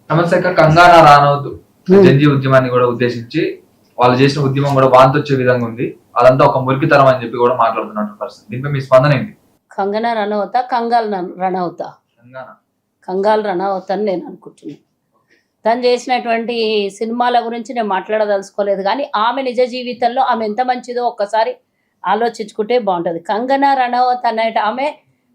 సమస్యక కంగానా రానవద్దు జంజీ ఉద్యమాన్ని కూడా ఉద్దేశించి వాళ్ళు చేసిన ఉద్యమం కూడా వాంతొచ్చే విధంగా ఉంది, అదంతా ఒక మురికితరం అని చెప్పి కూడా మాట్లాడుతున్నట్టు పరిస్థితి. దీనిపై మీ స్పందన ఏంటి? కంగనా రనౌతా రనౌతా కంగాల్ రనౌతా అని నేను అనుకుంటున్నాను. తను చేసినటువంటి సినిమాల గురించి నేను మాట్లాడదలుచుకోలేదు, కానీ ఆమె నిజ జీవితంలో ఆమె ఎంత మంచిదో ఒక్కసారి ఆలోచించుకుంటే బాగుంటుంది. కంగనా రనౌత్ అనేట ఆమె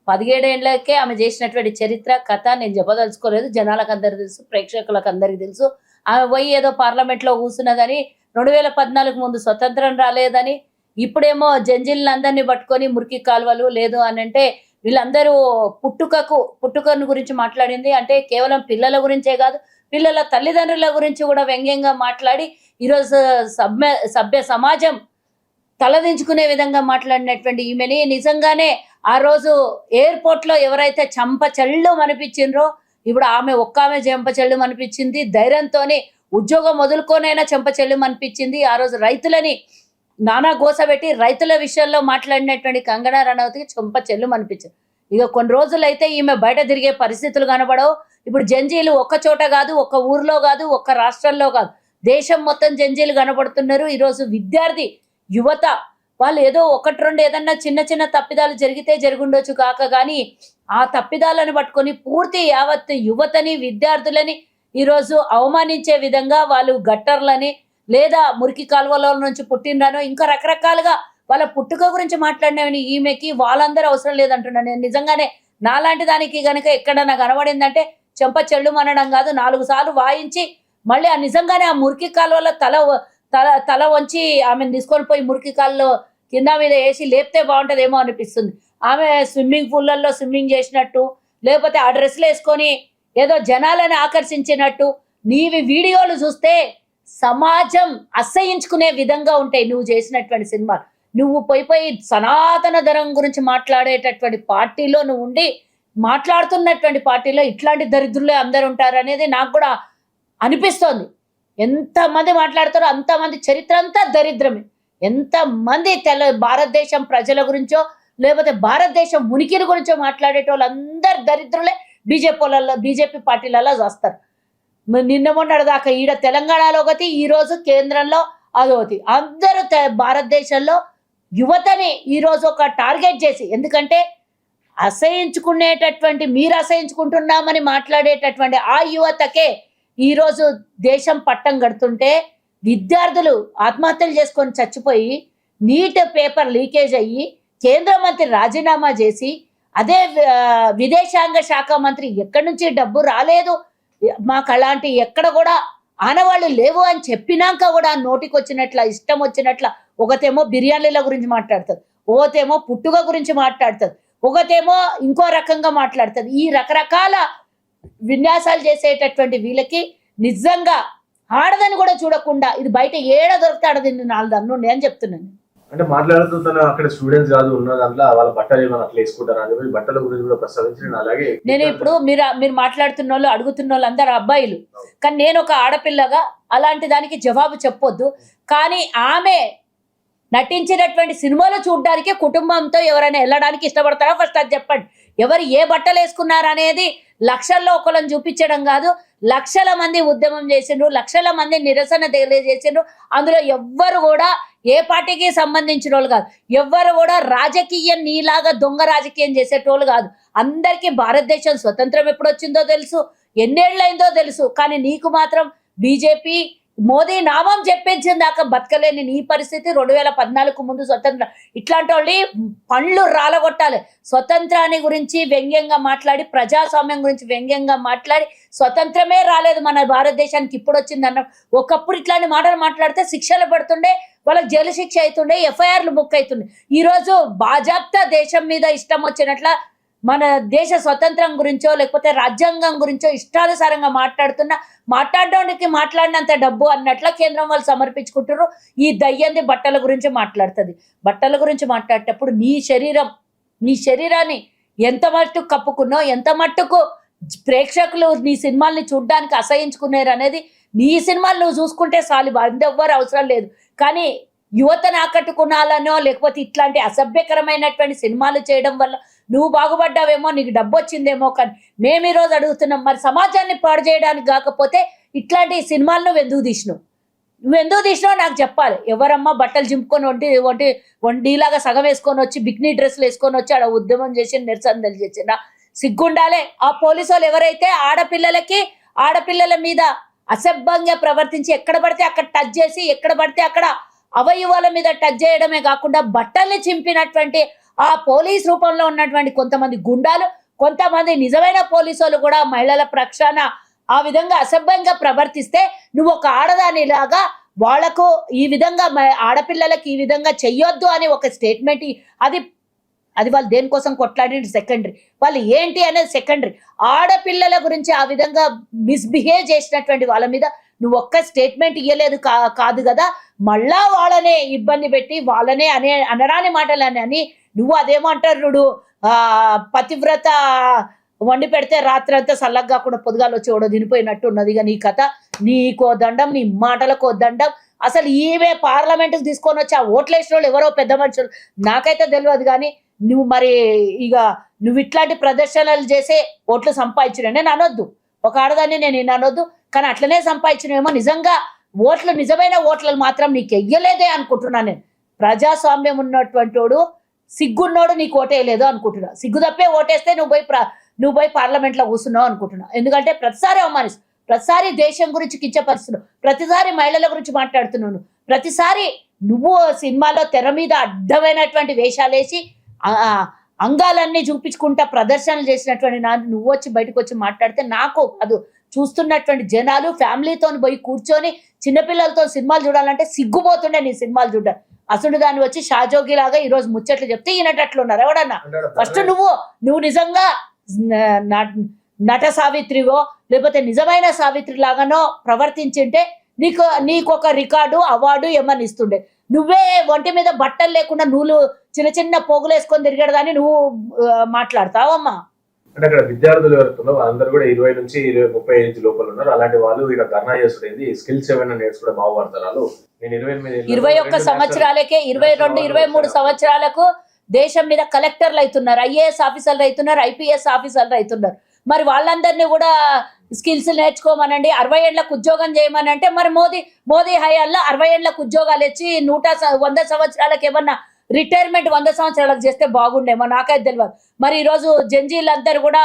17 ఏళ్ళకే ఆమె చేసినటువంటి చరిత్ర కథ నేను చెప్పదలుచుకోలేదు. జనాలకు అందరికి తెలుసు, ప్రేక్షకులకు అందరికీ తెలుసు. ఆమె పోయి ఏదో పార్లమెంట్లో కూర్చున్నదని, 2014 ముందు స్వతంత్రం రాలేదని, ఇప్పుడేమో జంజిల్ని అందరినీ పట్టుకొని మురికి కాలువలు లేదు అని అంటే వీళ్ళందరూ పుట్టుకను గురించి మాట్లాడింది. అంటే కేవలం పిల్లల గురించే కాదు, పిల్లల తల్లిదండ్రుల గురించి కూడా వ్యంగ్యంగా మాట్లాడి ఈరోజు సభ్య సమాజం తలదించుకునే విధంగా మాట్లాడినటువంటి ఈమెని నిజంగానే ఆ రోజు ఎయిర్పోర్ట్లో ఎవరైతే చెళ్ళు అనిపించిండ్రో, ఇప్పుడు ఆమె ఆమె చెళ్ళు అనిపించింది. ధైర్యంతోనే ఉద్యోగం వదులుకోనైనా చెళ్ళు అనిపించింది. ఆ రోజు రైతులని నానా గోసబెట్టి రైతుల విషయంలో మాట్లాడినటువంటి కంగనా రనౌత్కి చెళ్ళు అనిపించింది. ఇక కొన్ని రోజులైతే ఈమె బయట తిరిగే పరిస్థితులు కనబడవు. ఇప్పుడు జంజీలు ఒక్క చోట కాదు, ఒక్క ఊర్లో కాదు, ఒక్క రాష్ట్రంలో కాదు, దేశం మొత్తం జంజీలు కనబడుతున్నారు. ఈరోజు విద్యార్థి యువత వాళ్ళు ఏదో 1-2 ఏదన్నా చిన్న చిన్న తప్పిదాలు జరిగితే జరుగుండొచ్చు కాక, కానీ ఆ తప్పిదాలను పట్టుకొని పూర్తి యావత్ యువతని విద్యార్థులని ఈరోజు అవమానించే విధంగా వాళ్ళు గట్టర్లని లేదా మురికి కాలువల నుంచి పుట్టిండ్రనో ఇంకా రకరకాలుగా వాళ్ళ పుట్టుక గురించి మాట్లాడినవి ఈమెకి వాళ్ళందరూ అవసరం లేదంటున్నాను నేను. నిజంగానే నాలాంటి దానికి కనుక ఎక్కడన్నా కనబడిందంటే చెళ్ళు అనడం కాదు, 4 సార్లు వాయించి మళ్ళీ నిజంగానే ఆ మురికి కాలువలో తల వంచి ఆమెను తీసుకొని పోయి మురికి కాలువలో కింద మీద వేసి లేపితే బాగుంటుందేమో అనిపిస్తుంది. ఆమె స్విమ్మింగ్ పూల్లలో స్విమ్మింగ్ చేసినట్టు, లేకపోతే ఆ డ్రెస్సులు వేసుకొని ఏదో జనాలను ఆకర్షించినట్టు నీవి వీడియోలు చూస్తే సమాజం అసహించుకునే విధంగా ఉంటాయి నువ్వు చేసినటువంటి సినిమాలు. నువ్వు పోయి సనాతన ధర్మం గురించి మాట్లాడేటటువంటి పార్టీలో నువ్వు ఉండి మాట్లాడుతున్నటువంటి పార్టీలో ఇట్లాంటి దరిద్రులే అందరు ఉంటారు అనేది నాకు కూడా అనిపిస్తోంది. ఎంతమంది మాట్లాడతారో అంతమంది చరిత్ర అంతా దరిద్రమే. ఎంతమంది భారతదేశం ప్రజల గురించో లేకపోతే భారతదేశం ఉనికిని గురించో మాట్లాడేటోళ్ళు అందరు దరిద్రులే బీజేపీ పార్టీలలో చేస్తారు. నిన్న మొన్నటిదాకా ఈడ తెలంగాణలో ఒకటి, ఈరోజు కేంద్రంలో అదొకటి. అందరూ భారతదేశంలో యువతని ఈరోజు ఒక టార్గెట్ చేసి, ఎందుకంటే మీరు అసహించుకుంటున్నామని మాట్లాడేటటువంటి ఆ యువతకే ఈరోజు దేశం పట్టం కడుతుంటే విద్యార్థులు ఆత్మహత్యలు చేసుకొని చచ్చిపోయి, నీట్ పేపర్ లీకేజ్ అయ్యి కేంద్ర మంత్రి రాజీనామా చేసి, అదే విదేశాంగ శాఖ మంత్రి ఎక్కడి నుంచి డబ్బు రాలేదు, మాకు అలాంటి ఎక్కడ కూడా ఆనవాళ్ళు లేవు అని చెప్పినాక కూడా నోటికి వచ్చినట్ల ఇష్టం వచ్చినట్ల ఒకతేమో బిర్యానీల గురించి మాట్లాడుతుంది, ఒకతేమో పుట్టుక గురించి మాట్లాడుతుంది, ఒకతేమో ఇంకో రకంగా మాట్లాడుతుంది. ఈ రకరకాల విన్యాసాలు చేసేటటువంటి వీళ్ళకి నిజంగా ఆడదని కూడా చూడకుండా ఇది బయట ఏడ దొరుకుతాడు దీన్ని 4 దన్ను నేను చెప్తున్నాను. అంటే మాట్లాడుతున్న అక్కడ స్టూడెంట్స్ కాదు ఉన్న దాంట్లో వాళ్ళ బట్టలు ఏమైనా అట్లా వేసుకుంటారు అని బట్టల గురించి కూడా ప్రస్తావించి అలాగే నేను ఇప్పుడు మీరు మాట్లాడుతున్న వాళ్ళు అడుగుతున్న వాళ్ళు అందరు అబ్బాయిలు, కానీ నేను ఒక ఆడపిల్లగా అలాంటి దానికి జవాబు చెప్పొద్దు. కానీ ఆమె నటించినటువంటి సినిమాలు చూడడానికి కుటుంబంతో ఎవరైనా వెళ్ళడానికి ఇష్టపడతారో ఫస్ట్ అది చెప్పండి. ఎవరు ఏ బట్టలు వేసుకున్నారు అనేది లక్షల్లో ఒకళ్ళని చూపించడం కాదు, లక్షల మంది ఉద్యమం చేసిండ్రు, లక్షల మంది నిరసన తెలియజేసిండ్రు. అందులో ఎవ్వరు కూడా ఏ పార్టీకి సంబంధించిన వాళ్ళు కాదు, ఎవ్వరు కూడా రాజకీయం నీలాగా దొంగ రాజకీయం చేసేటోళ్ళు కాదు. అందరికీ భారతదేశం స్వతంత్రం ఎప్పుడు వచ్చిందో తెలుసు, ఎన్నేళ్ళైందో తెలుసు. కానీ నీకు మాత్రం బీజేపీ మోదీ నామం చెప్పించిన దాకా బతకలేని నీ పరిస్థితి. 2014 ముందు స్వతంత్రం, ఇట్లాంటి వాళ్ళు పండ్లు రాలగొట్టాలి. స్వతంత్రాన్ని గురించి వ్యంగ్యంగా మాట్లాడి, ప్రజాస్వామ్యం గురించి వ్యంగ్యంగా మాట్లాడి, స్వతంత్రమే రాలేదు మన భారతదేశానికి ఇప్పుడు వచ్చిందన్న ఒకప్పుడు ఇట్లాంటి మాటలు మాట్లాడితే శిక్షలు పడుతుండే, వాళ్ళకి జైలు శిక్ష అవుతుండే, ఎఫ్ఐఆర్లు బుక్ అవుతుండే. ఈరోజు బాజాప్తా దేశం మీద ఇష్టం వచ్చినట్ల మన దేశ స్వతంత్రం గురించో లేకపోతే రాజ్యాంగం గురించో ఇష్టానుసారంగా మాట్లాడడానికి మాట్లాడినంత డబ్బు అన్నట్ల కేంద్రం వాళ్ళు సమర్పించుకుంటారు. ఈ దయ్యంది బట్టల గురించి మాట్లాడుతుంది. బట్టల గురించి మాట్లాడేటప్పుడు నీ శరీరాన్ని ఎంత మట్టుకు కప్పుకున్నో, ఎంత మట్టుకు ప్రేక్షకులు నీ సినిమాల్ని చూడడానికి అసహించుకున్నారు అనేది నీ సినిమాలు నువ్వు చూసుకుంటే చాలు, ఎవ్వరు అవసరం లేదు. కానీ యువతను ఆకట్టుకునాలనో లేకపోతే ఇట్లాంటి అసభ్యకరమైనటువంటి సినిమాలు చేయడం వల్ల నువ్వు బాగుపడ్డావేమో, నీకు డబ్బు వచ్చిందేమో. కానీ మేము ఈరోజు అడుగుతున్నాం, మరి సమాజాన్ని పాడు చేయడానికి కాకపోతే ఇట్లాంటి సినిమాలు నువ్వు ఎందుకు తీసినావు నాకు చెప్పాలి. ఎవరమ్మా బట్టలు చింపుకొని వండిలాగా సగం వేసుకొని వచ్చి బిక్నీ డ్రెస్సులు వేసుకొని వచ్చి ఆడ ఉద్యమం చేసి నిరసన తెలియజేసిన సిగ్గుండాలే. ఆ పోలీసు వాళ్ళు ఎవరైతే ఆడపిల్లల మీద అసభ్యంగా ప్రవర్తించి ఎక్కడ పడితే అక్కడ టచ్ చేసి ఎక్కడ పడితే అక్కడ అవయవాల మీద టచ్ చేయడమే కాకుండా బట్టల్ని చింపినటువంటి ఆ పోలీస్ రూపంలో ఉన్నటువంటి కొంతమంది గుండాలు, కొంతమంది నిజమైన పోలీసు వాళ్ళు కూడా మహిళల ప్రక్షాళన ఆ విధంగా అసభ్యంగా ప్రవర్తిస్తే నువ్వు ఒక ఆడదానిలాగా వాళ్లకు ఈ విధంగా ఆడపిల్లలకి ఈ విధంగా చెయ్యొద్దు అని ఒక స్టేట్మెంట్, అది వాళ్ళు దేనికోసం కొట్లాడిన సెకండరీ, వాళ్ళు ఏంటి అనేది సెకండరీ. ఆడపిల్లల గురించి ఆ విధంగా మిస్బిహేవ్ చేసినటువంటి వాళ్ళ మీద నువ్వు ఒక్క స్టేట్మెంట్ ఇవ్వలేదు కాదు కదా, మళ్ళా వాళ్ళనే ఇబ్బంది పెట్టి వాళ్ళనే అనరాని మాటలని అని నువ్వు అదేమో అంటారు పతివ్రత వండి పెడితే రాత్రి అంతా సల్లగా కాకుండా పొద్దుగాలు వచ్చి ఓడో తినిపోయినట్టు ఉన్నది. ఇక నీ కథ, నీకో దండం, నీ మాటలకో దండం. అసలు ఈమె పార్లమెంట్కి తీసుకొని వచ్చి ఆ ఓట్లు వేసిన వాళ్ళు ఎవరో పెద్ద మనుషులు నాకైతే తెలియదు. కానీ నువ్వు ఇట్లాంటి ప్రదర్శనలు చేసే ఓట్లు సంపాదించిన నేను అనొద్దు, ఒక ఆడదాన్ని నేను అనొద్దు. కానీ అట్లనే సంపాదించినేమో నిజంగా నిజమైన ఓట్లు మాత్రం నీకు వెయ్యలేదే అనుకుంటున్నాను నేను. ప్రజాస్వామ్యం ఉన్నటువంటి వాడు సిగ్గున్నోడు నీకు ఓటేయలేదు అనుకుంటున్నా. సిగ్గు తప్పే ఓటేస్తే నువ్వు పోయి పార్లమెంట్లో కూర్చున్నావు అనుకుంటున్నా. ఎందుకంటే ప్రతిసారి అవమానిస్తు, ప్రతిసారి దేశం గురించి కించపరుస్తున్నావు, ప్రతిసారి మహిళల గురించి మాట్లాడుతున్నావు, ప్రతిసారి నువ్వు సినిమాలో తెర మీద అడ్డమైనటువంటి వేషాలేసి అంగాలన్నీ చూపించుకుంటా ప్రదర్శనలు చేసినటువంటి నువ్వు వచ్చి బయటకు వచ్చి మాట్లాడితే నాకు అది చూస్తున్నటువంటి జనాలు ఫ్యామిలీతో పోయి కూర్చొని చిన్నపిల్లలతో సినిమాలు చూడాలంటే సిగ్గుపోతుండే నీ సినిమాలు చూడాలి. అసలు దాన్ని వచ్చి షాజోగి లాగా ఈరోజు ముచ్చట్లు చెప్తే ఈయనట్లు ఉన్నారు ఎవడన్నా. ఫస్ట్ నువ్వు నిజంగా నట సావిత్రివో లేకపోతే నిజమైన సావిత్రి లాగానో ప్రవర్తించింటే నీకు ఒక రికార్డు అవార్డు ఏమని ఇస్తుండే. నువ్వే ఒంటి మీద బట్టలు లేకుండా నువ్వు చిన్న చిన్న పోగులు వేసుకొని తిరిగేదాన్ని నువ్వు మాట్లాడతావమ్మా. అంటే అక్కడ విద్యార్థులు ఎవరుతున్నారో వాళ్ళందరూ కూడా 20 నుంచి 30 ఏజ్ లోపల ఉన్నారు. అలాంటి వాళ్ళు ఇక ధర్నా చేస్తుంది స్కిల్స్ ఏమైనా నేర్చుకుంటే బాగుపడతారు. నేను 21 సంవత్సరాలకే 22, 23 సంవత్సరాలకు దేశం మీద కలెక్టర్లు అవుతున్నారు, ఐఏఎస్ ఆఫీసర్లు అవుతున్నారు, ఐపీఎస్ ఆఫీసర్లు అవుతున్నారు. మరి వాళ్ళందరినీ కూడా స్కిల్స్ నేర్చుకోమనండి, 60 ఏళ్లకు ఉద్యోగం చేయమనంటే మరి మోదీ హయాల్లో 60 ఏళ్లకు ఉద్యోగాలు ఇచ్చి 100 సంవత్సరాలకు ఏమన్నా రిటైర్మెంట్ 100 సంవత్సరాలకు చేస్తే బాగుండేమో నాకైతే తెలియదు. మరి ఈరోజు జంజీలందరూ కూడా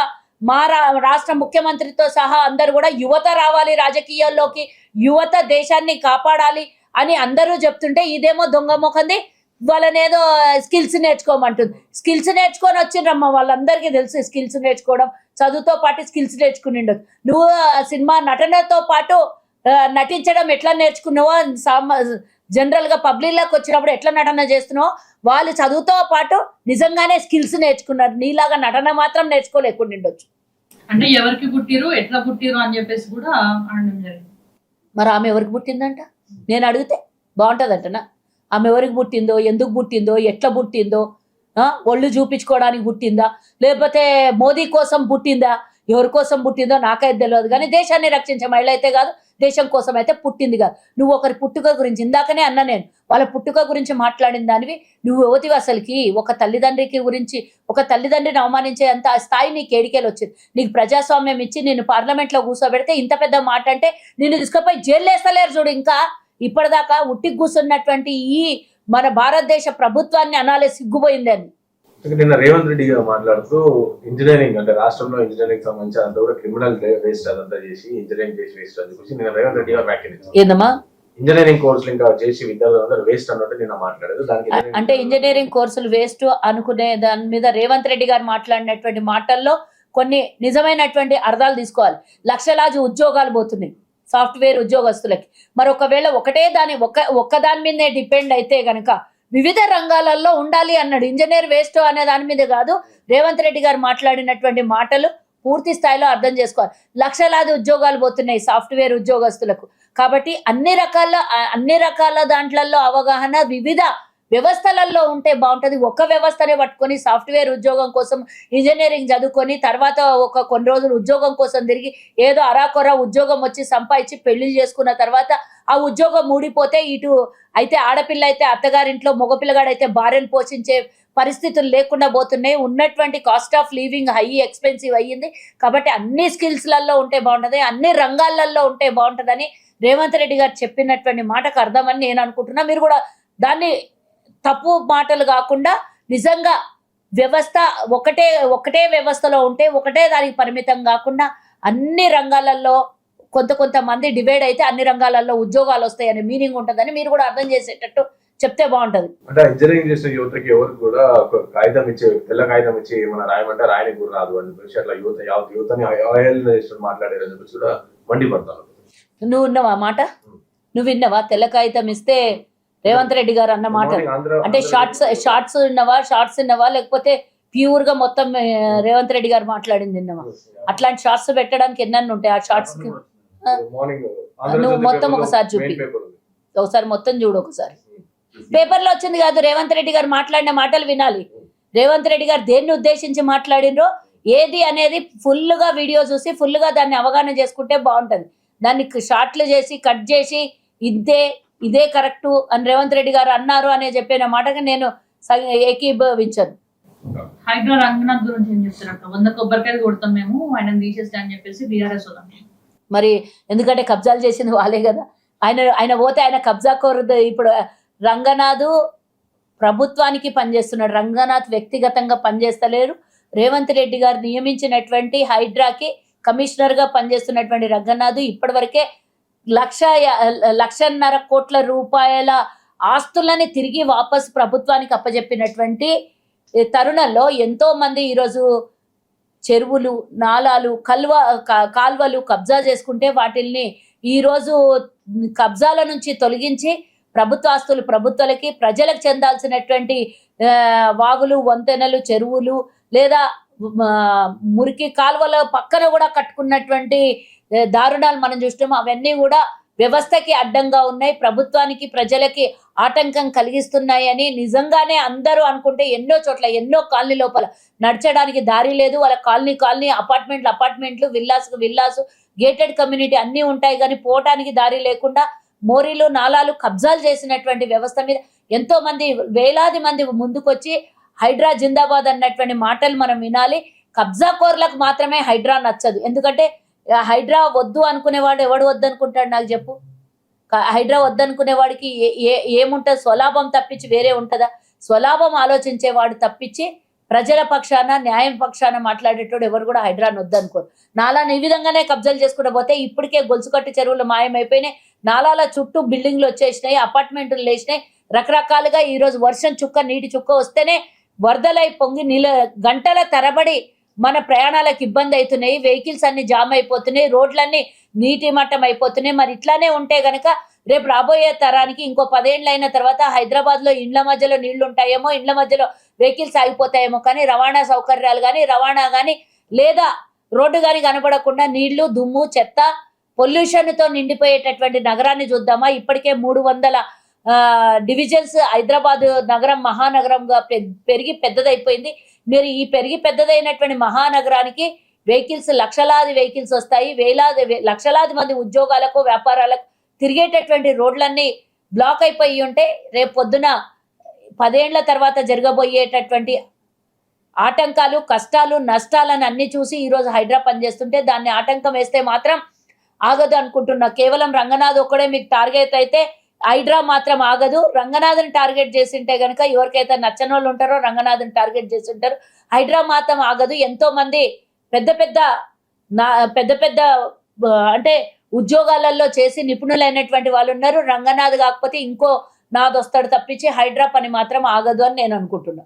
మా రాష్ట్ర ముఖ్యమంత్రితో సహా అందరూ కూడా యువత రావాలి రాజకీయాల్లోకి, యువత దేశాన్ని కాపాడాలి అని అందరూ చెప్తుంటే ఇదేమో దొంగ మొఖంది వాళ్ళనేదో స్కిల్స్ నేర్చుకోమంటుంది. స్కిల్స్ నేర్చుకొని వచ్చిండ్రమ్మా, వాళ్ళందరికీ తెలుసు స్కిల్స్ నేర్చుకోవడం, చదువుతో పాటు స్కిల్స్ నేర్చుకుని ఉండదు. నువ్వు సినిమా నటనతో పాటు నటించడం ఎట్లా నేర్చుకున్నావో, జనరల్గా పబ్లిక్లోకి వచ్చినప్పుడు ఎట్లా నటన చేస్తున్నావో వాళ్ళు చదువుతో పాటు నిజంగానే స్కిల్స్ నేర్చుకున్నారు. నీలాగా నటన మాత్రం నేర్చుకోలేకుండా ఉండొచ్చు. అంటే ఎవరికి పుట్టిరు ఎట్లా పుట్టిరు అని చెప్పేసి కూడా అనడం జరిగింది. మరి ఆమె ఎవరికి పుట్టిందంట నేను అడిగితే బాగుంటుందంటనా? ఆమె ఎవరికి పుట్టిందో, ఎందుకు పుట్టిందో, ఎట్లా పుట్టిందో, ఒళ్ళు చూపించుకోవడానికి పుట్టిందా లేకపోతే మోదీ కోసం పుట్టిందా, ఎవరి కోసం పుట్టిందో నాకైతే తెలియదు. కానీ దేశాన్ని రక్షించే మహిళ అయితే కాదు, దేశం కోసం అయితే పుట్టింది కాదు. నువ్వు ఒకరి పుట్టుక గురించి ఇందాకనే అన్నా, నేను వాళ్ళ పుట్టుక గురించి మాట్లాడిన దానివి నువ్వు యువతివి. అసలుకి ఒక తల్లిదండ్రిని అవమానించే అంత స్థాయి నీకు ఏడికేలు వచ్చింది. నీకు ప్రజాస్వామ్యం ఇచ్చి నేను పార్లమెంట్లో కూర్చోబెడితే ఇంత పెద్ద మాట అంటే నిన్ను తీసుకుపోయి జైలు వేస్తలేరు చూడు. ఇంకా ఇప్పటిదాకా ఉట్టికి కూర్చున్నటువంటి ఈ మన భారతదేశ ప్రభుత్వాన్ని అనాలే సిగ్గుపోయిందని. నిన్న రేవంత్ రెడ్డి గారు మాట్లాడుతూ ఇంజనీరింగ్ అంటే రాష్ట్రంలో ఇంజనీరింగ్ సంబంధించి అంతా కూడా క్రిమినల్ వేస్ట్ అదంతా చేసి ఇంజనీరింగ్ చేసి వేస్ట్ అని చెప్పేసి నిన్న రేవంత్ రెడ్డి గారు వ్యాఖ్యానించారు. ఏందమ్మా ఇంజనీరింగ్ కోర్సులు ఇంకా చేసి విద్యార్థులందరూ వేస్ట్ అన్నట్టు నిన్న మాట్లాడారు. దానికి అంటే ఇంజనీరింగ్ కోర్సులు వేస్ట్ అనుకునే దాని మీద రేవంత్ రెడ్డి గారు మాట్లాడినటువంటి మాటల్లో కొన్ని నిజమైనటువంటి అర్థాలు తీసుకోవాలి. లక్షలాది ఉద్యోగాలు పోతున్నాయి సాఫ్ట్వేర్ ఉద్యోగస్తులకి. మరి ఒకవేళ ఒక్కదాని మీదనే డిపెండ్ అయితే గనక వివిధ రంగాలలో ఉండాలి అన్నాడు. ఇంజనీర్ వేస్ట్ అనే దాని మీద కాదు, రేవంత్ రెడ్డి గారు మాట్లాడినటువంటి మాటలు పూర్తి స్థాయిలో అర్థం చేసుకోవాలి. లక్షలాది ఉద్యోగాలు పోతున్నాయి సాఫ్ట్వేర్ ఉద్యోగస్తులకు. కాబట్టి అన్ని రకాల దాంట్లలో అవగాహన, వ్యవస్థలలో ఉంటే బాగుంటుంది. ఒక్క వ్యవస్థనే పట్టుకొని సాఫ్ట్వేర్ ఉద్యోగం కోసం ఇంజనీరింగ్ చదువుకొని తర్వాత కొన్ని రోజులు ఉద్యోగం కోసం తిరిగి ఏదో అరాకొర ఉద్యోగం వచ్చి సంపాదించి పెళ్లి చేసుకున్న తర్వాత ఆ ఉద్యోగం ఊడిపోతే ఇటు అయితే ఆడపిల్ల అయితే అత్తగారింట్లో, మగపిల్లగాడైతే భార్యను పోషించే పరిస్థితులు లేకుండా పోతున్నాయి. ఉన్నటువంటి cost of living high expensive అయ్యింది. కాబట్టి అన్ని స్కిల్స్లలో ఉంటే బాగుంటుంది, అన్ని రంగాలలో ఉంటే బాగుంటుందని రేవంత్ రెడ్డి గారు చెప్పినటువంటి మాటకు అర్థమని నేను అనుకుంటున్నా. మీరు కూడా దాన్ని తప్పు మాటలు కాకుండా నిజంగా వ్యవస్థ ఒకటే వ్యవస్థలో ఉంటే ఒకటే దానికి పరిమితం కాకుండా అన్ని రంగాలలో కొంతమంది డివైడ్ అయితే అన్ని రంగాలలో ఉద్యోగాలు వస్తాయనే మీనింగ్ ఉంటుందని మీరు కూడా అర్థం చేసేటట్టు చెప్తే బాగుంటది. అంటే ఇంజనీరింగ్ చేసిన యువతకి ఎవరికి కూడా కాగితం ఇచ్చి తెల్ల కాగితం ఇచ్చి ఏమైనా రాయమంటే రాయనికి కూడా రాదు అని చెప్పేసి అట్లా యువతని మాట్లాడారు అని చెప్పేసి కూడా మండిపడతాను. నువ్వు ఉన్నావా మాట? నువ్వు విన్నావా? తెల్ల కాగితం ఇస్తే రేవంత్ రెడ్డి గారు అన్న మాట అంటే షార్ట్స్ విన్నావా లేకపోతే ప్యూర్ గా మొత్తం రేవంత్ రెడ్డి గారు మాట్లాడింది విన్నావా? అట్లాంటి షార్ట్స్ పెట్టడానికి ఎన్నెన్ని ఉంటాయి? ఆ షార్ట్స్ కి నువ్వు మొత్తం ఒకసారి చూపి, ఒకసారి మొత్తం చూడు. ఒకసారి పేపర్లో వచ్చింది కాదు, రేవంత్ రెడ్డి గారు మాట్లాడిన మాటలు వినాలి. రేవంత్ రెడ్డి గారు దేన్ని ఉద్దేశించి మాట్లాడినో ఏది అనేది ఫుల్గా వీడియో చూసి ఫుల్గా దాన్ని అవగాహన చేసుకుంటే బాగుంటుంది. దాన్ని షార్ట్లు చేసి కట్ చేసి ఇదే కరెక్టు అని రేవంత్ రెడ్డి గారు అన్నారు అనే చెప్పిన మాటకి నేను ఏకీభవించను. హైడ్రా రంగనాథ్ గురించి ఏం చెప్తారక్క? 100 కొబ్బరికాయలు కొడతాం మేము, ఆయన తీసేస్తా అని చెప్పేసి బీఆర్ఎస్ మరి ఎందుకంటే కబ్జాలు చేసింది వాళ్ళే కదా. ఆయన పోతే ఆయన కబ్జా కోరదు. ఇప్పుడు రంగనాథ్ ప్రభుత్వానికి పనిచేస్తున్నాడు, రంగనాథ్ వ్యక్తిగతంగా పనిచేస్తలేరు. రేవంత్ రెడ్డి గారు నియమించినటువంటి హైడ్రాకి కమిషనర్గా పనిచేస్తున్నటువంటి రంగనాథ్ ఇప్పటివరకే 1.5 కోట్ల రూపాయల ఆస్తులని తిరిగి వాపస్ ప్రభుత్వానికి అప్పజెప్పినటువంటి తరుణంలో ఎంతో మంది ఈరోజు చెరువులు, నాలాలు, కాల్వలు కబ్జా చేసుకుంటే వాటిల్ని ఈరోజు కబ్జాల నుంచి తొలగించి ప్రభుత్వ ఆస్తులు ప్రభుత్వాలకి, ప్రజలకు చెందాల్సినటువంటి వాగులు, వంతెనలు, చెరువులు లేదా మురికి కాలువల పక్కన కూడా కట్టుకున్నటువంటి దారుణాలు మనం చూస్తాం. అవన్నీ కూడా వ్యవస్థకి అడ్డంగా ఉన్నాయి, ప్రభుత్వానికి ప్రజలకి ఆటంకం కలిగిస్తున్నాయి అని నిజంగానే అందరూ అనుకుంటే ఎన్నో చోట్ల ఎన్నో కాలనీ లోపల నడచడానికి దారి లేదు. వాళ్ళ కాలనీ అపార్ట్మెంట్లు విల్లాసు గేటెడ్ కమ్యూనిటీ అన్నీ ఉంటాయి, కానీ పోవటానికి దారి లేకుండా మోరీలు నాలాలు కబ్జాలు చేసినటువంటి వ్యవస్థ మీద ఎంతో మంది వేలాది మంది ముందుకొచ్చి హైడ్రా జిందాబాద్ అన్నటువంటి మాటలు మనం వినాలి. కబ్జా కోర్లకు మాత్రమే హైడ్రా నచ్చదు. ఎందుకంటే హైడ్రా వద్దు అనుకునేవాడు ఎవడు వద్దు అనుకుంటాడు నాకు చెప్పు? హైడ్రా వద్దనుకునేవాడికి ఏముంటుంది? స్వలాభం తప్పించి వేరే ఉంటుందా? స్వలాభం ఆలోచించేవాడు తప్పించి ప్రజల పక్షాన న్యాయం పక్షాన మాట్లాడేటోడు ఎవరు కూడా హైడ్రాని వద్దనుకోరు. నాలాను ఈ విధంగానే కబ్జాలు చేసుకుంటూ పోతే ఇప్పటికే గొలుసుకట్టు చెరువులు మాయమైపోయినాయి, నాలాల చుట్టూ బిల్డింగ్లు వచ్చేసినాయి, అపార్ట్మెంట్లు లేచినాయి. రకరకాలుగా ఈరోజు నీటి చుక్క వస్తేనే వరదలై పొంగి గంటల తరబడి మన ప్రయాణాలకు ఇబ్బంది అవుతున్నాయి, వెహికల్స్ అన్ని జామ్ అయిపోతున్నాయి, రోడ్లన్నీ నీటి మట్టం అయిపోతున్నాయి. మరి ఇట్లానే ఉంటే గనక రేపు రాబోయే తరానికి ఇంకో 10 ఏళ్ళు అయిన తర్వాత హైదరాబాద్లో ఇండ్ల మధ్యలో నీళ్లు ఉంటాయేమో, ఇండ్ల మధ్యలో వెహికల్స్ ఆగిపోతాయేమో, కానీ రవాణా సౌకర్యాలు కానీ లేదా రోడ్డు కానీ కనబడకుండా నీళ్లు, దుమ్ము, చెత్త, పొల్యూషన్తో నిండిపోయేటటువంటి నగరాన్ని చూద్దామా? ఇప్పటికే 300 డివిజన్స్ హైదరాబాద్ నగరం మహానగరంగా పెరిగి పెద్దదైపోయింది. మీరు ఈ పెరిగి పెద్దదైనటువంటి మహానగరానికి లక్షలాది వెహికల్స్ వస్తాయి, లక్షలాది మంది ఉద్యోగాలకు వ్యాపారాలకు తిరిగేటటువంటి రోడ్లన్నీ బ్లాక్ అయిపోయి ఉంటే రేపు పొద్దున 10 ఏళ్ల తర్వాత జరగబోయేటటువంటి ఆటంకాలు, కష్టాలు, నష్టాలను అన్ని చూసి ఈరోజు హైడ్రా పనిచేస్తుంటే దాన్ని ఆటంకం వేస్తే మాత్రం ఆగదు అనుకుంటున్నా. కేవలం రంగనాథ్ ఒక్కడే మీకు టార్గెట్ అయితే హైడ్రా మాత్రం ఆగదు. రంగనాథ్ని టార్గెట్ చేసింటే కనుక ఎవరికైతే నచ్చని వాళ్ళు ఉంటారో రంగనాథ్ని టార్గెట్ చేసి ఉంటారు. హైడ్రా మాత్రం ఆగదు. ఎంతో మంది పెద్ద పెద్ద అంటే ఉద్యోగాలలో చేసి నిపుణులైనటువంటి వాళ్ళు ఉన్నారు. రంగనాథ్ కాకపోతే ఇంకో నాథ్ వస్తాడు తప్పించి హైడ్రా పని మాత్రం ఆగదు అని నేను అనుకుంటున్నా.